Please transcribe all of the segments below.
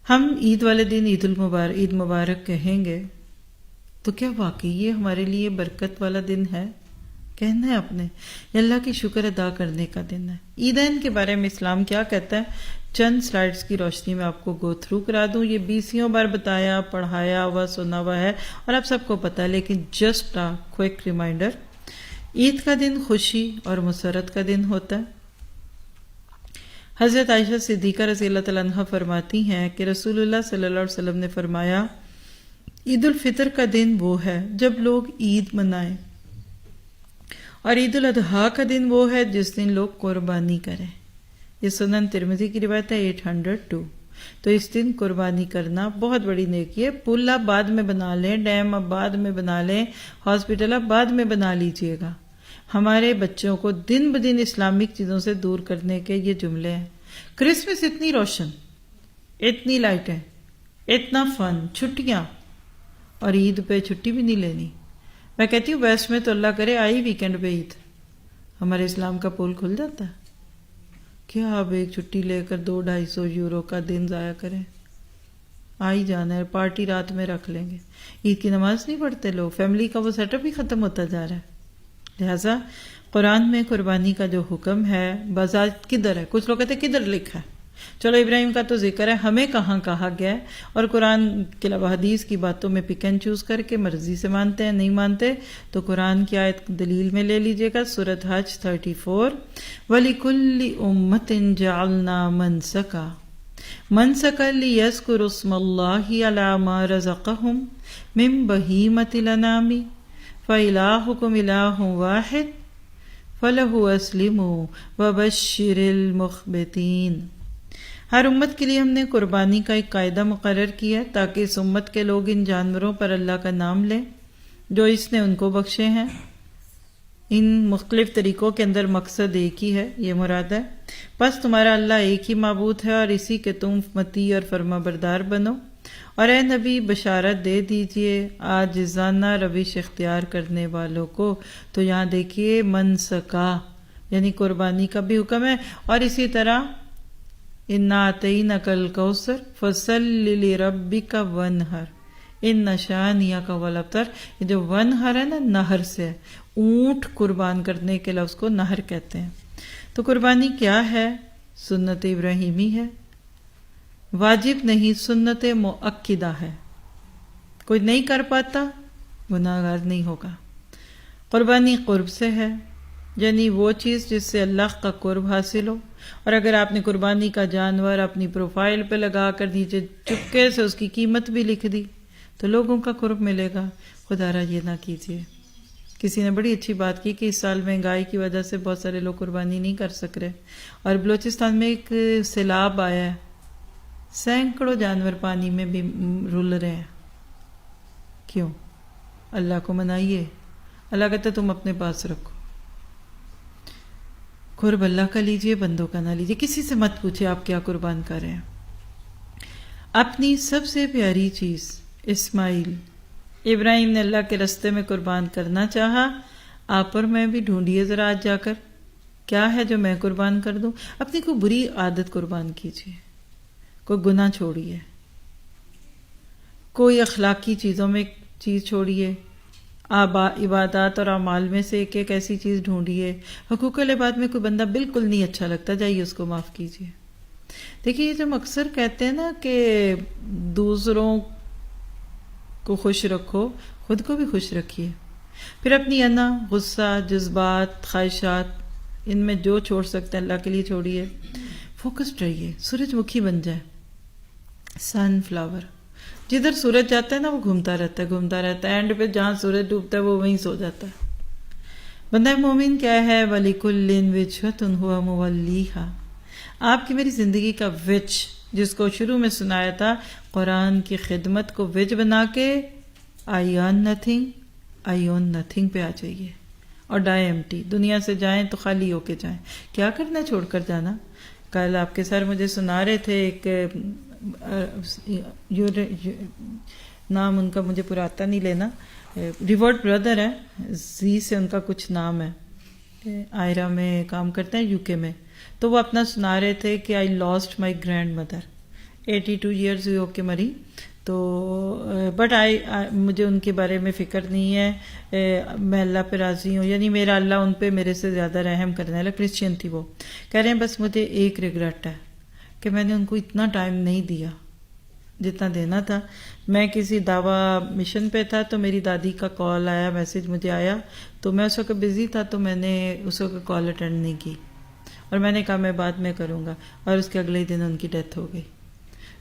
ہم عید والے دن عید مبارک کہیں گے تو کیا واقعی یہ ہمارے لیے برکت والا دن ہے؟ کہنا ہے اپنے، یہ اللہ کی شکر ادا کرنے کا دن ہے۔ عیدین کے بارے میں اسلام کیا کہتا ہے؟ چند سلائیڈز کی روشنی میں آپ کو گو تھرو کرا دوں۔ یہ 20 بار بتایا، پڑھایا ہوا، سنا ہوا ہے اور آپ سب کو پتا ہے، لیکن جسٹ کوئک ریمائنڈر۔ عید کا دن خوشی اور مسرت کا دن ہوتا ہے۔ حضرت عائشہ صدیقہ رضی اللہ تعالیٰ عنہ فرماتی ہیں کہ رسول اللہ صلی اللہ علیہ وسلم نے فرمایا، عید الفطر کا دن وہ ہے جب لوگ عید منائیں، اور عید الاضحیٰ کا دن وہ ہے جس دن لوگ قربانی کریں۔ یہ سنن ترمذی کی روایت ہے 802۔ تو اس دن قربانی کرنا بہت بڑی نیکی ہے۔ پل آپ بعد میں بنا لیں، ڈیم آپ بعد میں بنا لیں، ہاسپٹل آپ بعد میں بنا لیجئے گا۔ ہمارے بچوں کو دن بدن اسلامک چیزوں سے دور کرنے کے یہ جملے ہیں۔ کرسمس اتنی روشن، اتنی لائٹیں، اتنا فن، چھٹیاں، اور عید پہ چھٹی بھی نہیں لینی۔ میں کہتی ہوں ویسٹ میں تو اللہ کرے آئی ویکینڈ پہ عید، ہمارے اسلام کا پول کھل جاتا ہے۔ کیا آپ ایک چھٹی لے کر 200-250 یورو کا دن ضائع کریں؟ آئی جانا ہے، پارٹی رات میں رکھ لیں گے۔ عید کی نماز نہیں پڑھتے لوگ، فیملی کا وہ سیٹ اپ بھی ختم ہوتا جا رہا ہے۔ لہٰذا قرآن میں قربانی کا جو حکم ہے بذات کدھر ہے؟ کچھ لوگ کہتے ہیں کدھر لکھا ہے؟ چلو ابراہیم کا تو ذکر ہے، ہمیں کہاں کہا گیا ہے؟ اور قرآن کے علاوہ حدیث کی باتوں میں پک اینڈ چوز کر کے مرضی سے مانتے ہیں، نہیں مانتے تو قرآن کی آیت دلیل میں لے لیجئے گا۔ سورۃ حج 34، وَلِكُلِّ أُمَّةٍ جَعَلْنَا مَنسَكًا لِيَذْكُرُوا اسْمَ اللَّهِ عَلَىٰ مَا رَزَقَهُم مِّن بَهِيمَةِ الْأَنْعَامِ فَإِلَٰهُكُمْ إِلَٰهٌ وَاحِدٌ فَلَهُ أَسْلِمُوا وَبَشِّرِ الْمُخْبِتِينَ۔ ہر امت کے لیے ہم نے قربانی کا ایک قاعدہ مقرر کیا تاکہ اس امت کے لوگ ان جانوروں پر اللہ کا نام لیں جو اس نے ان کو بخشے ہیں۔ ان مختلف طریقوں کے اندر مقصد ایک ہی ہے، یہ مراد ہے۔ بس تمہارا اللہ ایک ہی معبود ہے اور اسی کے تم مطیع اور فرما بردار بنو۔ اور اے نبی بشارت دے دیجئے عاجزانہ روش اختیار کرنے والوں کو۔ تو یہاں دیکھیے منسکا یعنی قربانی کا بھی حکم ہے، اور اسی طرح اِنَّا أَعْطَيْنَاكَ الْكَوْثَرَ فَصَلِّ لِرَبِّكَ وَانْحَرْ إِنَّ شَانِئَكَ هُوَ الْأَبْتَرُ۔ یہ جو ونہر ہے نا، نہر سے ہے، اونٹ قربان کرنے کے لفظ کو نہر کہتے ہیں۔ تو قربانی کیا ہے؟ سنت ابراہیمی ہے، واجب نہیں، سنت مؤکدہ ہے۔ کوئی نہیں کر پاتا گناہ گار نہیں ہوگا۔ قربانی قرب سے ہے، یعنی وہ چیز جس سے اللہ کا قرب حاصل ہو۔ اور اگر آپ نے قربانی کا جانور اپنی پروفائل پہ لگا کر نیچے چپکے سے اس کی قیمت بھی لکھ دی تو لوگوں کا قرب ملے گا۔ خدا را یہ نہ کیجیے۔ کسی نے بڑی اچھی بات کی کہ اس سال مہنگائی کی وجہ سے بہت سارے لوگ قربانی نہیں کر سک رہے، اور بلوچستان میں ایک سیلاب آیا ہے، سینکڑوں جانور پانی میں بھی رل رہے ہیں۔ کیوں؟ اللہ کو منائیے۔ اللہ کہتا ہے تم اپنے پاس رکھو، قرب اللہ کا لیجئے، بندوں کا نہ لیجئے۔ کسی سے مت پوچھے آپ کیا قربان کر رہے ہیں۔ اپنی سب سے پیاری چیز اسماعیل ابراہیم نے اللہ کے رستے میں قربان کرنا چاہا۔ آپ اور میں بھی ڈھونڈیے ذرا آج جا کر، کیا ہے جو میں قربان کر دوں۔ اپنی کوئی بری عادت قربان کیجیے، کوئی گناہ چھوڑیے، کوئی اخلاقی چیزوں میں چیز چھوڑیے، عبادات اور اعمال میں سے ایک ایک ایسی چیز ڈھونڈیے۔ حقوق العباد میں کوئی بندہ بالکل نہیں اچھا لگتا، جائیے اس کو معاف کیجیے۔ دیکھیے یہ جو اکثر کہتے ہیں نا کہ دوسروں کو خوش رکھو، خود کو بھی خوش رکھیے۔ پھر اپنی انا، غصہ، جذبات، خواہشات، ان میں جو چھوڑ سکتے ہیں اللہ کے لیے چھوڑیے۔ فوکسڈ رہیے، سورج مکھی بن جائے، سن فلاور۔ جدھر سورج جاتا ہے نا وہ گھومتا رہتا ہے، اینڈ پہ جہاں سورج ڈوبتا ہے وہ وہیں سو جاتا ہے۔ بندہ مومن کیا ہے؟ وَلِكُلٍّ وِجْهَةٌ هُوَ مُوَلِّيهَا۔ آپ کی میری زندگی کا وچ، جس کو شروع میں سنایا تھا، قرآن کی خدمت کو وچ بنا کے آئی اون نتھنگ پہ آ جائیے، اور ڈائی ایمٹی۔ دنیا سے جائیں تو خالی ہو کے جائیں۔ کیا کرنا چھوڑ کر جانا؟ کل آپ کے سر مجھے سنا رہے تھے، ایک نام ان کا مجھے پورا آتا نہیں لینا، ریورٹ بردر ہے، زی سے ان کا کچھ نام ہے، آئرہ میں کام کرتے ہیں، یو کے میں۔ تو وہ اپنا سنا رہے تھے کہ آئی لاسٹ مائی گرینڈ مدر 82 ایئرز ہوئی ہو کے مری. تو بٹ مجھے ان کے بارے میں فکر نہیں ہے، میں اللہ پہ راضی ہوں، یعنی میرا اللہ ان پہ میرے سے زیادہ رحم کرنے والا. کرسچین تھی وہ. کہہ رہے ہیں بس مجھے ایک ریگریٹ ہے کہ میں نے ان کو اتنا ٹائم نہیں دیا جتنا دینا تھا. میں کسی دعویٰ مشن پہ تھا تو میری دادی کا کال آیا، میسج مجھے آیا، تو میں اس وقت بزی تھا تو میں نے اس وقت کال اٹینڈ نہیں کی، اور میں نے کہا میں بعد میں کروں گا، اور اس کے اگلے ہی دن ان کی ڈیتھ ہو گئی.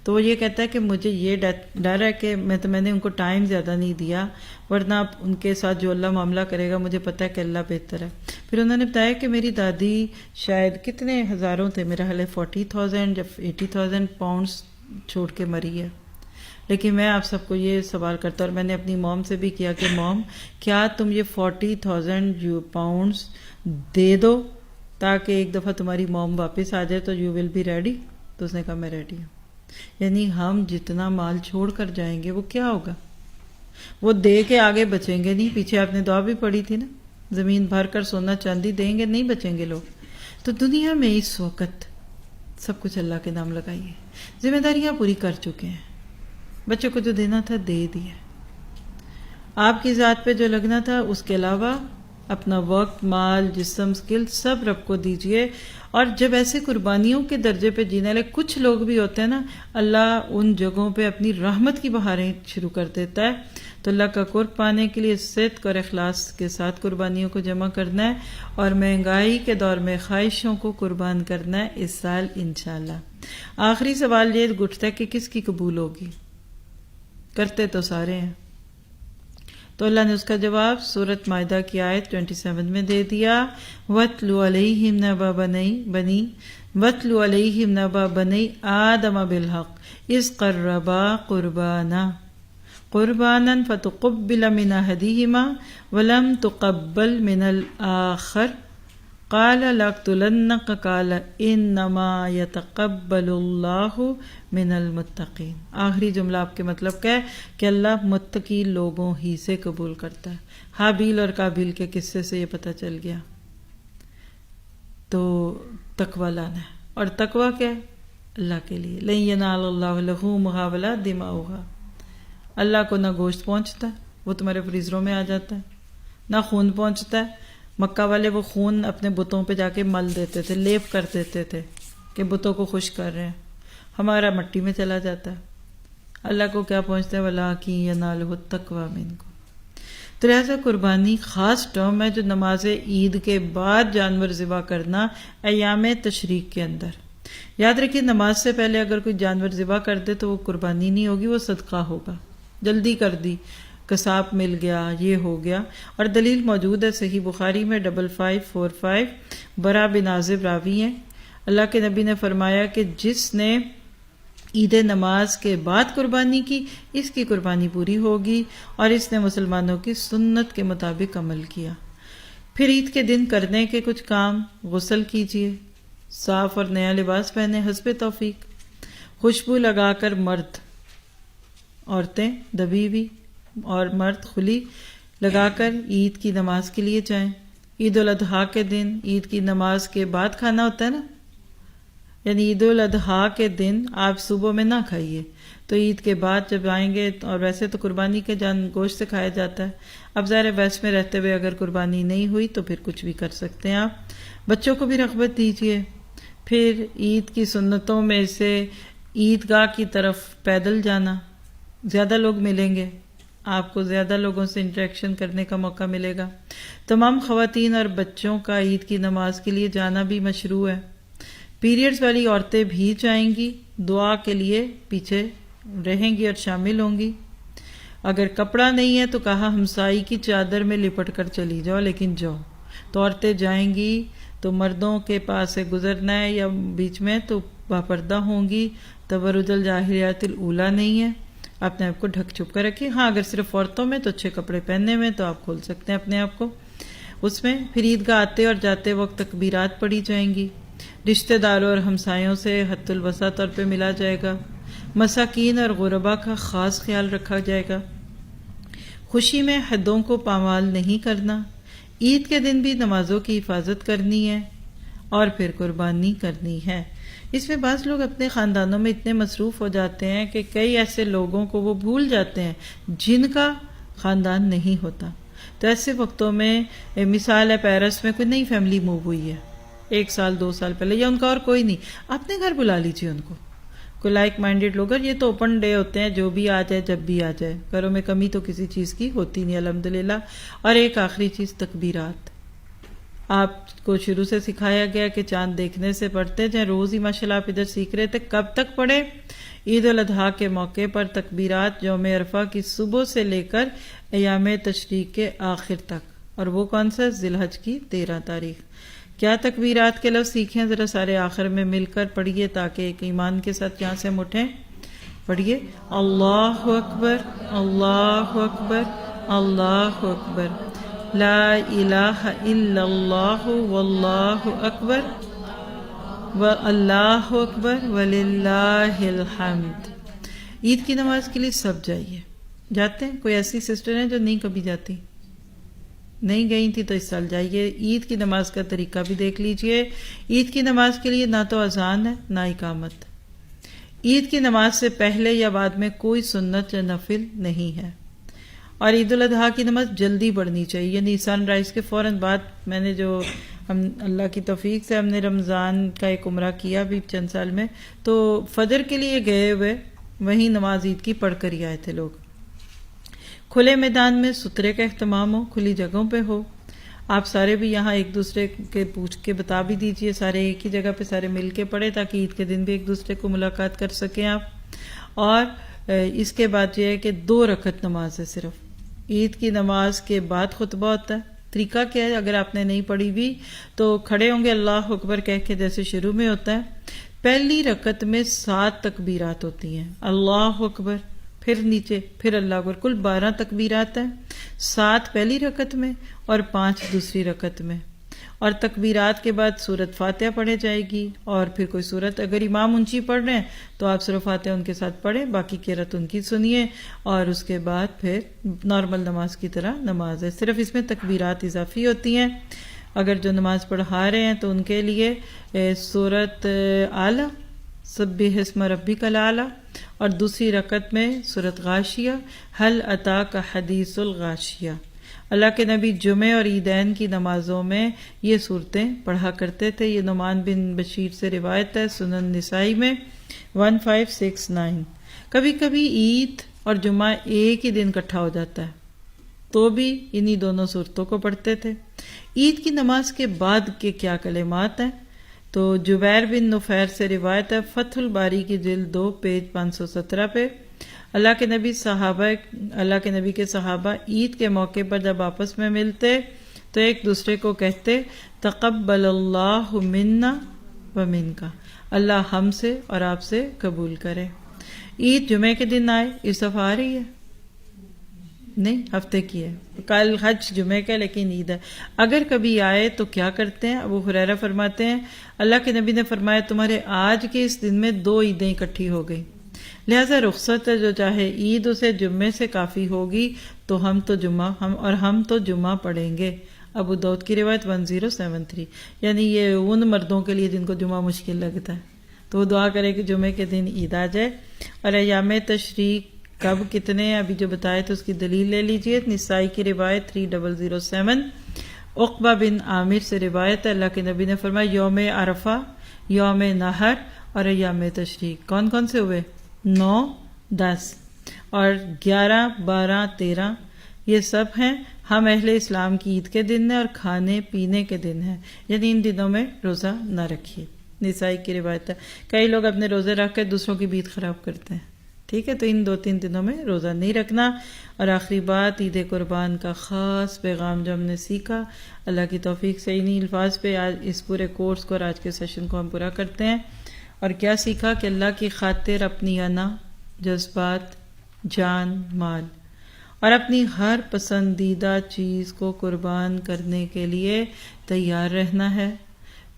تو وہ یہ کہتا ہے کہ مجھے یہ ڈر ہے کہ میں نے ان کو ٹائم زیادہ نہیں دیا، ورنہ ان کے ساتھ جو اللہ معاملہ کرے گا مجھے پتہ ہے کہ اللہ بہتر ہے. پھر انہوں نے بتایا کہ میری دادی شاید کتنے ہزاروں تھے، میرا حال 40,000 یا 80,000 پاؤنڈس چھوڑ کے مری ہے. لیکن میں آپ سب کو یہ سوال کرتا ہوں، اور میں نے اپنی موم سے بھی کیا کہ موم کیا تم یہ 40,000 پاؤنڈس دے دو تاکہ ایک دفعہ تمہاری موم واپس آ جائے تو یو ول بی ریڈی. تو اس نے کہا میں ریڈی ہوں. یعنی ہم جتنا مال چھوڑ کر جائیں گے وہ کیا ہوگا، وہ دے کے آگے بچیں گے نہیں. پیچھے آپ نے دعا بھی پڑھی تھی نا، زمین بھر کر سونا چاندی دیں گے نہیں بچیں گے لوگ. تو دنیا میں اس وقت سب کچھ اللہ کے نام لگائیے. ذمہ داریاں پوری کر چکے ہیں، بچوں کو جو دینا تھا دے دیا. آپ کی ذات پہ جو لگنا تھا اس کے علاوہ اپنا وقت، مال، جسم، سکل سب رب کو دیجئے. اور جب ایسے قربانیوں کے درجے پہ جینے والے کچھ لوگ بھی ہوتے ہیں نا، اللہ ان جگہوں پہ اپنی رحمت کی بہاریں شروع کر دیتا ہے. تو اللہ کا قرب پانے کے لیے صدق اور اخلاص کے ساتھ قربانیوں کو جمع کرنا ہے، اور مہنگائی کے دور میں خواہشوں کو قربان کرنا ہے اس سال انشاءاللہ. آخری سوال یہ گٹتا ہے کہ کس کی قبول ہوگی؟ کرتے تو سارے ہیں. تو اللہ نے اس کا جواب سورۃ مائدہ کی آیت 27 میں دے دیا. وَاتْلُ عَلَيْهِمْ نَبَأَ بَنِي آدَمَ بِالْحَقِّ إِذْ قَرَّبَا قُرْبَانًا فَتُقُبِّلَ مِنْ أَحَدِهِمَا وَلَمْ تُقَبَّلْ مِنَ الْآخَرِ قال لَأَقْتُلَنَّكَ قال انما يتقبل اللہ من المتقین. آخری جملہ آپ کے مطلب کا ہے کہ اللہ متقی لوگوں ہی سے قبول کرتا ہے. حابیل اور قابیل کے قصے سے یہ پتہ چل گیا. تو تقوی لانا ہے، اور تقوی کیا ہے؟ اللہ کے لیے. لن ینال اللہ لحومها ولا دماؤها. اللہ کو نہ گوشت پہنچتا ہے، وہ تمہارے فریزروں میں آ جاتا ہے، نہ خون پہنچتا ہے. مکہ والے وہ خون اپنے بتوں پہ جا کے مل دیتے تھے، لیپ کر دیتے تھے کہ بتوں کو خوش کر رہے ہیں. ہمارا مٹی میں چلا جاتا ہے. اللہ کو کیا پہنچتا ہے؟ وَلَٰكِن يَنَالُهُ التَّقْوَىٰ مِنكُمْ. تو لہٰذا قربانی خاص ٹرم ہے جو نماز عید کے بعد جانور ذبح کرنا ایام تشریق کے اندر. یاد رکھیے نماز سے پہلے اگر کوئی جانور ذبح کر دے تو وہ قربانی نہیں ہوگی، وہ صدقہ ہوگا. جلدی کر دی، قصاب مل گیا، یہ ہو گیا. اور دلیل موجود ہے صحیح بخاری میں 5545. برا بن عازب راوی ہیں. اللہ کے نبی نے فرمایا کہ جس نے عید نماز کے بعد قربانی کی اس کی قربانی پوری ہوگی، اور اس نے مسلمانوں کی سنت کے مطابق عمل کیا. پھر عید کے دن کرنے کے کچھ کام: غسل کیجیے، صاف اور نیا لباس پہنے حسب توفیق، خوشبو لگا کر مرد، عورتیں دبی ہوئی اور مرد کھلی لگا کر عید کی نماز کے لیے جائیں. عید الاضحیٰ کے دن عید کی نماز کے بعد کھانا ہوتا ہے نا، یعنی عید الاضحیٰ کے دن آپ صبح میں نہ کھائیے، تو عید کے بعد جب آئیں گے. اور ویسے تو قربانی کے گوشت سے کھایا جاتا ہے. اب ظاہر ویسٹ میں رہتے ہوئے اگر قربانی نہیں ہوئی تو پھر کچھ بھی کر سکتے ہیں آپ. بچوں کو بھی رغبت دیجیے. پھر عید کی سنتوں میں سے عیدگاہ کی طرف پیدل جانا، زیادہ لوگ ملیں گے، آپ کو زیادہ لوگوں سے انٹریکشن کرنے کا موقع ملے گا. تمام خواتین اور بچوں کا عید کی نماز کے لیے جانا بھی مشروع ہے. پیریڈز والی عورتیں بھی جائیں گی، دعا کے لیے پیچھے رہیں گی اور شامل ہوں گی. اگر کپڑا نہیں ہے تو کہا ہمسائی کی چادر میں لپٹ کر چلی جاؤ، لیکن جاؤ. تو عورتیں جائیں گی تو مردوں کے پاس سے گزرنا ہے یا بیچ میں تو باپردہ ہوں گی. تبرج الجاہلیت الاولیٰ نہیں ہے. اپنے آپ کو ڈھک چھپ کر رکھیے. ہاں اگر صرف عورتوں میں تو اچھے کپڑے پہننے میں تو آپ کھول سکتے ہیں اپنے آپ کو اس میں. پھر عیدگاہ آتے اور جاتے وقت تکبیرات پڑھی جائیں گی. رشتہ داروں اور ہمسایوں سے حت الوسع طور پہ ملا جائے گا. مساکین اور غربا کا خاص خیال رکھا جائے گا. خوشی میں حدوں کو پامال نہیں کرنا. عید کے دن بھی نمازوں کی حفاظت کرنی ہے اور پھر قربانی کرنی ہے. اس میں بعض لوگ اپنے خاندانوں میں اتنے مصروف ہو جاتے ہیں کہ کئی ایسے لوگوں کو وہ بھول جاتے ہیں جن کا خاندان نہیں ہوتا. تو ایسے وقتوں میں مثال ہے پیرس میں کوئی نئی فیملی موو ہوئی ہے 1 سال 2 سال پہلے، یا ان کا اور کوئی نہیں، اپنے گھر بلا لیجیے ان کو، کوئی لائک مائنڈیڈ لوگ. اور یہ تو اوپن ڈے ہوتے ہیں، جو بھی آ جائے جب بھی آ جائے، گھروں میں کمی تو کسی چیز کی ہوتی نہیں الحمدللہ. اور ایک آخری چیز تکبیرات، آپ کو شروع سے سکھایا گیا کہ چاند دیکھنے سے پڑھتے جائیں، روز ہی ماشاءاللہ آپ ادھر سیکھ رہے تھے. کب تک پڑھے؟ عید الاضحیٰ کے موقع پر تکبیرات یوم عرفہ کی صبح سے لے کر ایام تشریق کے آخر تک. اور وہ کون سا؟ ذی الحج کی 13 تاریخ. کیا تکبیرات کے لفظ سیکھیں؟ ذرا سارے آخر میں مل کر پڑھیے تاکہ ایک ایمان کے ساتھ یہاں سے ہم اٹھیں. پڑھیے اللہ اکبر اللہ اکبر اللہ اکبر، لا الہ الا اللہ واللہ اکبر واللہ اکبر وللہ الحمد. عید کی نماز کے لیے سب جائیے. جاتے ہیں؟ کوئی ایسی سسٹر ہیں جو نہیں کبھی جاتی؟ نہیں گئی تھی تو اس سال جائیے. عید کی نماز کا طریقہ بھی دیکھ لیجئے. عید کی نماز کے لیے نہ تو اذان ہے نہ اقامت. عید کی نماز سے پہلے یا بعد میں کوئی سنت یا نفل نہیں ہے. اور عید الاضحیٰ کی نماز جلدی پڑھنی چاہیے، یعنی سن رائز کے فوراً بعد. میں نے جو ہم اللہ کی توفیق سے ہم نے رمضان کا ایک عمرہ کیا بھی چند سال میں، تو فجر کے لیے گئے ہوئے وہیں نماز عید کی پڑھ کر ہی آئے تھے لوگ. کھلے میدان میں سترے کا اہتمام ہو، کھلی جگہوں پہ ہو. آپ سارے بھی یہاں ایک دوسرے کے پوچھ کے بتا بھی دیجئے، سارے ایک ہی جگہ پہ سارے مل کے پڑھے تاکہ عید کے دن بھی ایک دوسرے کو ملاقات کر سکیں آپ. اور اس کے بعد یہ ہے کہ 2 رکعت نماز ہے صرف. عید کی نماز کے بعد خطبہ ہوتا ہے. طریقہ کیا ہے؟ اگر آپ نے نہیں پڑھی بھی تو کھڑے ہوں گے اللہ اکبر کہہ کے جیسے شروع میں ہوتا ہے. پہلی رکعت میں 7 تکبیرات ہوتی ہیں، اللہ اکبر، پھر نیچے، پھر اللہ اکبر. کل 12 تکبیرات ہیں، 7 پہلی رکعت میں اور 5 دوسری رکعت میں. اور تکبیرات کے بعد سورت فاتحہ پڑھے جائے گی، اور پھر کوئی سورت اگر امام اونچی پڑھ رہے ہیں تو آپ سورہ فاتحہ ان کے ساتھ پڑھیں، باقی قرات ان کی سنیے، اور اس کے بعد پھر نارمل نماز کی طرح نماز ہے. صرف اس میں تکبیرات اضافی ہوتی ہیں. اگر جو نماز پڑھا رہے ہیں تو ان کے لیے سورت اعلیٰ سبح اسم ربک الاعلیٰ، اور دوسری رکعت میں سورت غاشیہ هل اتاک حدیث الغاشیہ. اللہ کے نبی جمعہ اور عیدین کی نمازوں میں یہ صورتیں پڑھا کرتے تھے. یہ نعمان بن بشیر سے روایت ہے، سنن نسائی میں 1569. کبھی کبھی عید اور جمعہ ایک ہی دن اکٹھا ہو جاتا ہے تو بھی انہی دونوں صورتوں کو پڑھتے تھے. عید کی نماز کے بعد کے کیا کلمات ہیں؟ تو جبیر بن نفیر سے روایت ہے، فتح الباری کی جلد 2 پیج 517 پہ. اللہ کے نبی کے صحابہ عید کے موقع پر جب آپس میں ملتے تو ایک دوسرے کو کہتے تقبل اللہ منا و منکا، اللہ ہم سے اور آپ سے قبول کرے. عید جمعے کے دن آئے، اس دفعہ آ رہی ہے؟ نہیں، ہفتے کی ہے. کل حج جمعے کا لیکن عید ہے. اگر کبھی آئے تو کیا کرتے ہیں؟ ابو ہریرہ فرماتے ہیں اللہ کے نبی نے فرمایا تمہارے آج کے اس دن میں 2 عیدیں اکٹھی ہو گئی، لہذا رخصت ہے، جو چاہے عید اسے جمعے سے کافی ہوگی تو ہم تو جمعہ پڑھیں گے. ابو داؤد کی روایت 1073. یعنی یہ ان مردوں کے لیے جن کو جمعہ مشکل لگتا ہے تو وہ دعا کرے کہ جمعے کے دن عید آ جائے. اور ایام تشریق کب کتنے ہیں ابھی جو بتائے تو اس کی دلیل لے لیجئے. نسائی کی روایت 3007. عقبہ بن عامر سے روایت ہے اللہ کے نبی نے فرمایا یوم عرفہ، یوم نحر اور ایام تشریق کون کون سے ہوئے؟ 9، 10 اور 11، 12، 13 یہ سب ہیں ہم اہل اسلام کی عید کے دن ہیں اور کھانے پینے کے دن ہیں، یعنی ان دنوں میں روزہ نہ رکھیے. نسائی کی روایت ہے. کئی لوگ اپنے روزے رکھ کے دوسروں کی عید خراب کرتے ہیں، ٹھیک ہے، تو ان 2-3 دنوں میں روزہ نہیں رکھنا. اور آخری بات، عید قربان کا خاص پیغام جو ہم نے سیکھا اللہ کی توفیق سے انہی الفاظ پہ آج اس پورے کورس کو اور آج کے سیشن کو ہم پورا کرتے ہیں. اور کیا سیکھا؟ کہ اللہ کی خاطر اپنی انا، جذبات، جان، مال اور اپنی ہر پسندیدہ چیز کو قربان کرنے کے لیے تیار رہنا ہے.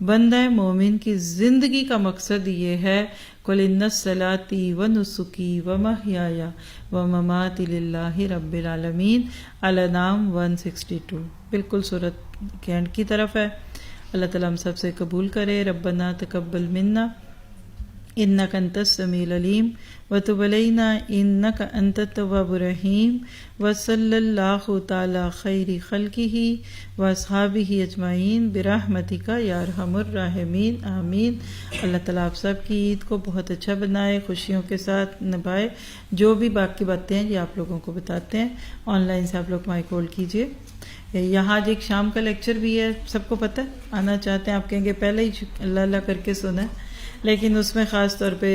بندہ مومن کی زندگی کا مقصد یہ ہے قل ان صلاتی و نسکی و محیایا و مماتی للہ رب العالمین. الانعام 162 بالکل سورت کے اینڈ کی طرف ہے. اللہ تعالیٰ ہم سب سے قبول کرے. ربنا تقبل منا إنك أنت السميع العليم وتب علينا إنك أنت التواب الرحيم وصلى الله تعالى خير خلقه وأصحابه أجمعين برحمتك يا أرحم الراحمين آمین۔ اللہ تعالیٰ آپ سب کی عید کو بہت اچھا بنائے، خوشیوں کے ساتھ نبھائے۔ جو بھی باقی باتیں ہیں یہ آپ لوگوں کو بتاتے ہیں، آن لائن سے آپ لوگ مائک ہولڈ کیجئے۔ یہاں آج ایک شام کا لیکچر بھی ہے، سب کو پتہ ہے، آنا چاہتے ہیں آپ کہیں گے پہلے ہی اللہ اللہ کر کے سنا ہے، لیکن اس میں خاص طور پہ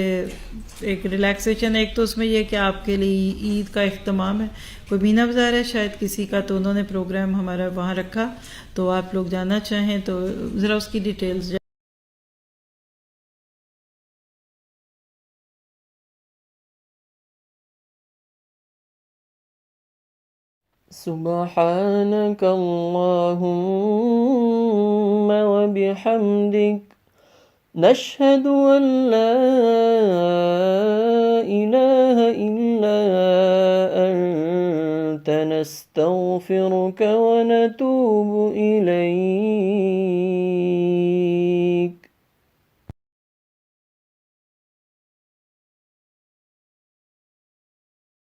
ایک ریلیکسیشن، ایک تو اس میں یہ کہ آپ کے لیے عید کا اختتام ہے، کوئی مینا بازار ہے شاید کسی کا، تو انہوں نے پروگرام ہمارا وہاں رکھا، تو آپ لوگ جانا چاہیں تو ذرا اس کی ڈیٹیلز سبحانك اللهم وبحمدك نشهد أن لا إله إلا أنت نستغفرك ونتوب إليك